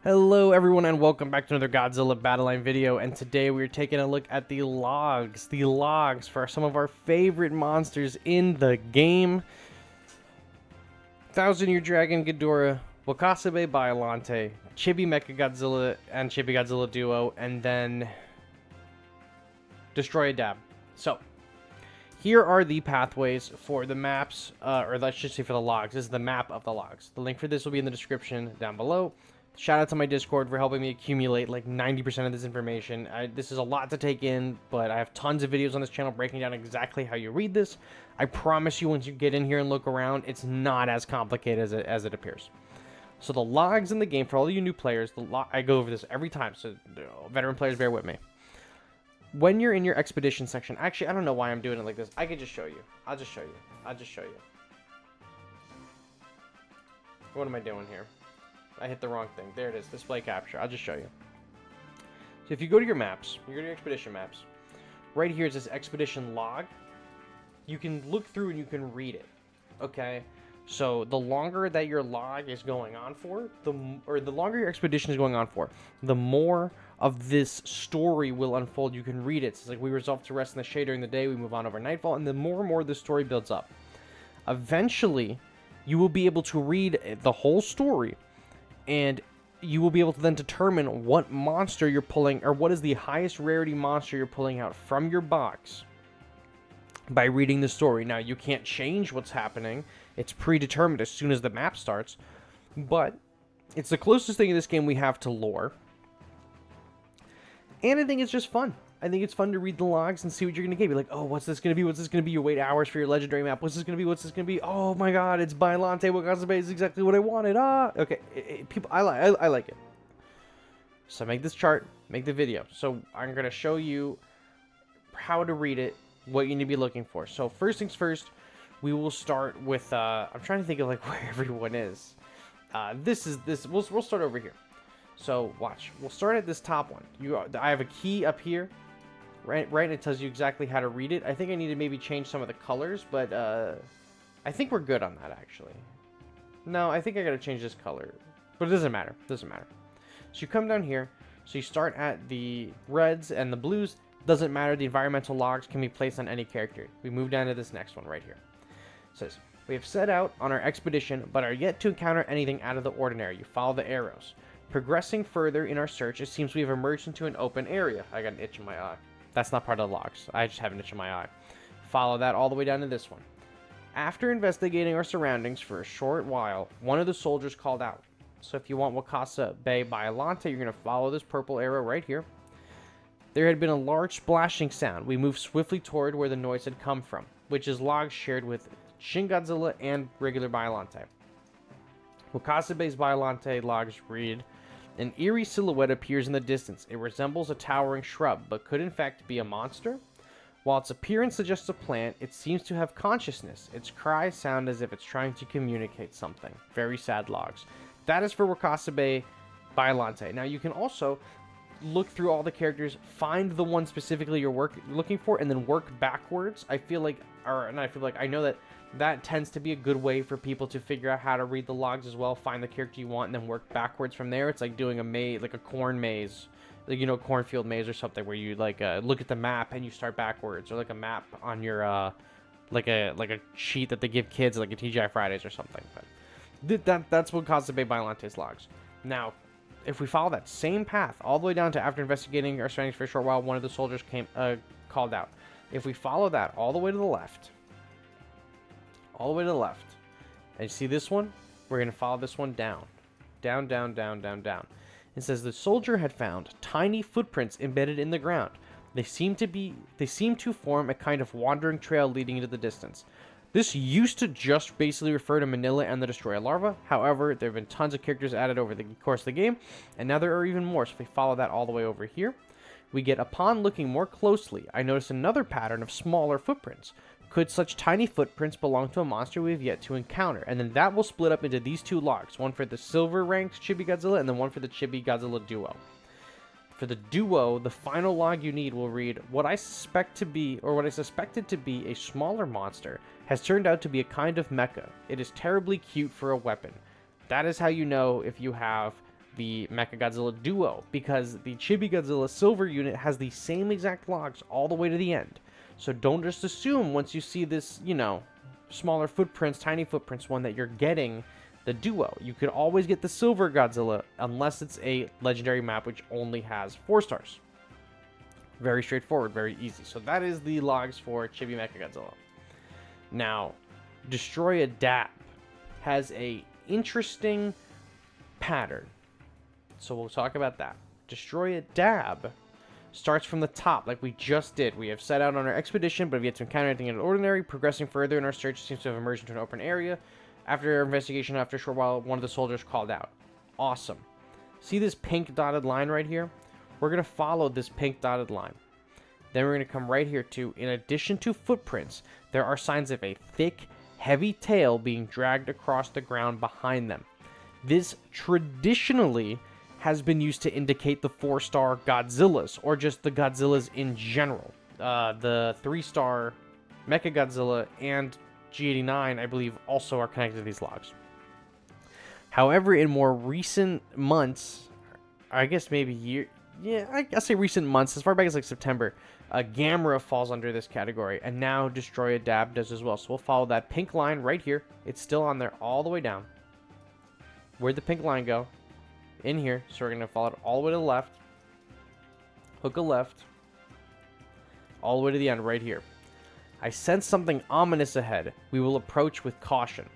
Hello everyone and welcome back to another Godzilla Battleline video, and today we're taking a look at the logs for some of our favorite monsters in the game. Thousand Year Dragon Ghidorah, Wakasabe Biollante, Chibi Godzilla and Chibi Godzilla Duo, and then Destroyah Dab. So, here are the pathways for the maps, or let's just say for the logs. This is the map of the logs. The link for this will be in the description down below. Shout out to my Discord for helping me accumulate like 90% of this information. This is a lot to take in, but I have tons of videos on this channel breaking down exactly how you read this. I promise you, once you get in here and look around, it's not as complicated as it appears. So the logs in the game, for all you new players, I go over this every time, so veteran players, bear with me. When you're in your expedition section, actually, I don't know why I'm doing it like this. I could just show you. I'll just show you. What am I doing here? I hit the wrong thing. There it is. Display capture. I'll just show you. So if you go to your maps, you go to your expedition maps, right here is this expedition log. You can look through and you can read it. Okay? So the longer that your log is going on for, the longer your expedition is going on for, the more of this story will unfold. You can read it. It's like we resolve to rest in the shade during the day, we move on over nightfall, and the more and more the story builds up. Eventually, you will be able to read the whole story, and you will be able to then determine what monster you're pulling, or what is the highest rarity monster you're pulling out from your box by reading the story. Now, you can't change what's happening. It's predetermined as soon as the map starts, but it's the closest thing in this game we have to lore. And I think it's just fun. I think it's fun to read the logs and see what you're going to get. Be like, oh, what's this going to be? What's this going to be? You wait hours for your legendary map. What's this going to be? What's this going to be? Oh my god, it's Biollante. Wakasabe is exactly what I wanted. Okay, people, I like it. So make this chart, make the video. So I'm going to show you how to read it, what you need to be looking for. So first things first, we will start with, I'm trying to think of like where everyone is. We'll start over here. So watch, we'll start at this top one. I have a key up here. Right, it tells you exactly how to read it. I think I need to maybe change some of the colors, but I think we're good on that, actually. No, I think I gotta change this color, but it doesn't matter. So you come down here, so you start at the reds and the blues. Doesn't matter, the environmental logs can be placed on any character. We move down to this next one right here. It says, we have set out on our expedition, but are yet to encounter anything out of the ordinary. You follow the arrows. Progressing further in our search, it seems we have emerged into an open area. I got an itch in my eye. That's not part of the logs. I just have an itch in my eye. Follow that all the way down to this one. After investigating our surroundings for a short while, one of the soldiers called out. So if you want Wakasabe Biollante, you're going to follow this purple arrow right here. There had been a large splashing sound. We moved swiftly toward where the noise had come from, which is logs shared with Shin Godzilla and regular Biollante. Wakasabe's Biollante logs read, an eerie silhouette appears in the distance. It resembles a towering shrub, but could in fact be a monster. While its appearance suggests a plant, it seems to have consciousness. Its cries sound as if it's trying to communicate something. Very sad logs. That is for Wakasabe Biollante. Now you can also look through all the characters, find the one specifically you're looking for, and then work backwards. I know that tends to be a good way for people to figure out how to read the logs as well. Find the character you want and then work backwards from there. It's like doing a maze, like a corn maze, like, cornfield maze or something, where you look at the map and you start backwards, or like a map on your like a sheet that they give kids like a TGI Fridays or something. But that's what Wakasabe Biolante's logs. Now, if we follow that same path all the way down to after investigating our surroundings for a short while, one of the soldiers called out. If we follow that all the way to the left, and you see this one, we're going to follow this one down. It says the soldier had found tiny footprints embedded in the ground. They seem to form a kind of wandering trail leading into the distance. This used to just basically refer to Manila and the Destroyah larva. However, there have been tons of characters added over the course of the game, and now there are even more. So if we follow that all the way over here, we get, upon looking more closely, I noticed another pattern of smaller footprints. Could such tiny footprints belong to a monster we have yet to encounter? And then that will split up into these two logs, one for the silver ranked Chibi Godzilla and then one for the Chibi Godzilla Duo. For the Duo, the final log you need will read, what I suspected to be a smaller monster has turned out to be a kind of mecha. It is terribly cute for a weapon. That is how you know if you have the Mechagodzilla Duo, because the Chibi Godzilla Silver unit has the same exact logs all the way to the end. So don't just assume once you see this, you know, smaller footprints, tiny footprints one, that you're getting the Duo. You could always get the Silver Godzilla unless it's a legendary map which only has 4 stars. Very straightforward, very easy. So that is the logs for Chibi Mechagodzilla. Now, Destroyah Dab has a interesting pattern. So we'll talk about that. Destroyah Dab starts from the top like we just did. We have set out on our expedition, but have yet to encounter anything ordinary. Progressing further in our search, seems to have emerged into an open area. After our investigation, after a short while, one of the soldiers called out. Awesome. See this pink dotted line right here? We're going to follow this pink dotted line. Then we're going to come right here to, in addition to footprints, there are signs of a thick, heavy tail being dragged across the ground behind them. This traditionally has been used to indicate the 4-star Godzillas, or just the Godzillas in general. The 3-star Mechagodzilla and G89, I believe, also are connected to these logs. However, in more recent months, I guess maybe I say recent months, as far back as like September, Gamera falls under this category, and now Destroyah Dab does as well. So we'll follow that pink line right here. It's still on there all the way down. Where'd the pink line go? In here. So we're going to follow it all the way to the left. Hook a left. All the way to the end right here. I sense something ominous ahead. We will approach with caution.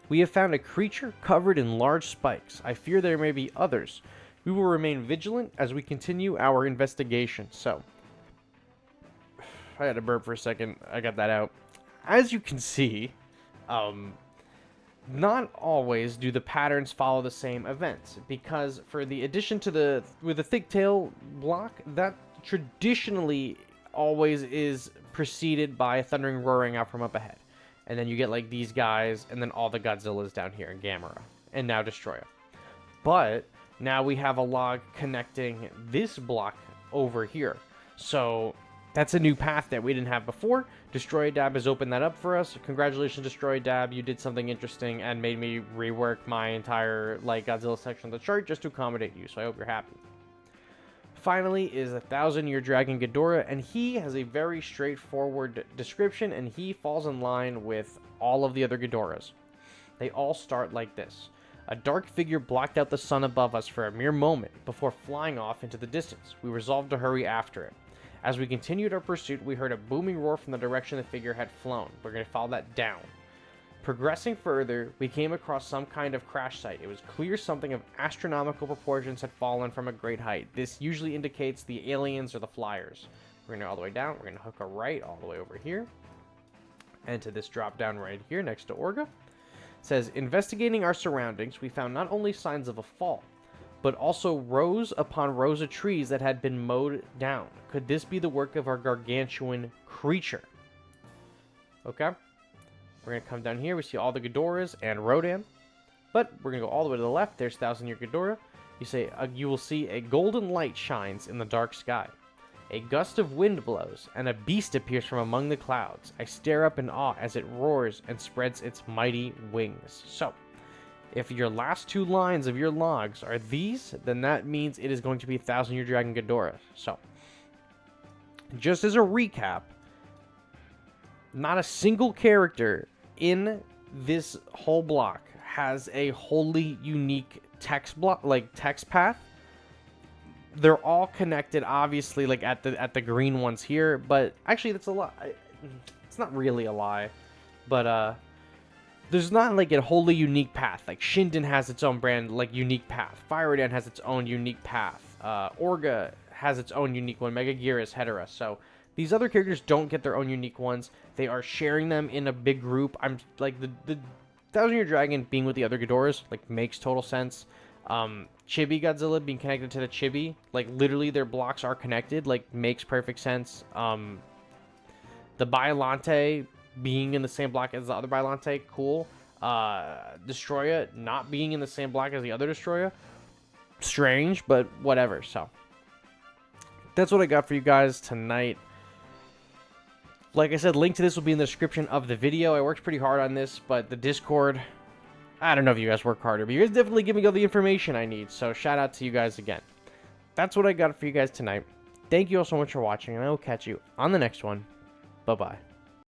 We have found a creature covered in large spikes. I fear there may be others. We will remain vigilant as we continue our investigation. So, I had to burp for a second. I got that out. As you can see, not always do the patterns follow the same events, because for the addition to with the thick tail block, that traditionally always is preceded by a thundering roaring out from up ahead. And then you get like these guys, and then all the Godzillas down here, and Gamera, and now Destroyah. But now we have a log connecting this block over here. So that's a new path that we didn't have before. Destroyah Dab has opened that up for us. Congratulations, Destroyah Dab. You did something interesting and made me rework my entire like Godzilla section of the chart just to accommodate you. So I hope you're happy. Finally is 1,000-year Dragon Ghidorah, and he has a very straightforward description, and he falls in line with all of the other Ghidorahs. They all start like this. A dark figure blocked out the sun above us for a mere moment before flying off into the distance. We resolved to hurry after it. As we continued our pursuit, we heard a booming roar from the direction the figure had flown. We're going to follow that down. Progressing further, we came across some kind of crash site. It was clear something of astronomical proportions had fallen from a great height. This usually indicates the aliens or the flyers. We're going to go all the way down. We're going to hook a right all the way over here. And to this drop down right here next to Orga. It says, investigating our surroundings, we found not only signs of a fall, but also rows upon rows of trees that had been mowed down. Could this be the work of our gargantuan creature? Okay. We're going to come down here. We see all the Ghidorahs and Rodan. But we're going to go all the way to the left. There's 1,000-year Ghidorah. You will see a golden light shines in the dark sky. A gust of wind blows, and a beast appears from among the clouds. I stare up in awe as it roars and spreads its mighty wings. So, if your last 2 lines of your logs are these, then that means it is going to be 1,000-year Dragon Ghidorah. So, just as a recap, not a single character in this whole block has a wholly unique text block, like text path. They're all connected, obviously, like at the green ones here, but actually that's a lie. It's not really a lie, but there's not like a wholly unique path. Like Shinden has its own brand, like unique path. Fire has its own unique path. Orga has its own unique one. Mega Gear is Hedera. So these other characters don't get their own unique ones. They are sharing them in a big group. I'm like the 1,000-year Dragon being with the other Ghidorahs like makes total sense. Chibi Godzilla being connected to the Chibi, like literally their blocks are connected, like makes perfect sense. The Biollante being in the same block as the other Biollante, cool. Destroyah not being in the same block as the other Destroyah, strange, but whatever. So that's what I got for you guys tonight. Like I said, link to this will be in the description of the video. I worked pretty hard on this, but the Discord, I don't know if you guys work harder, but you guys definitely give me all the information I need. So shout out to you guys again. That's what I got for you guys tonight. Thank you all so much for watching, and I will catch you on the next one. Bye-bye.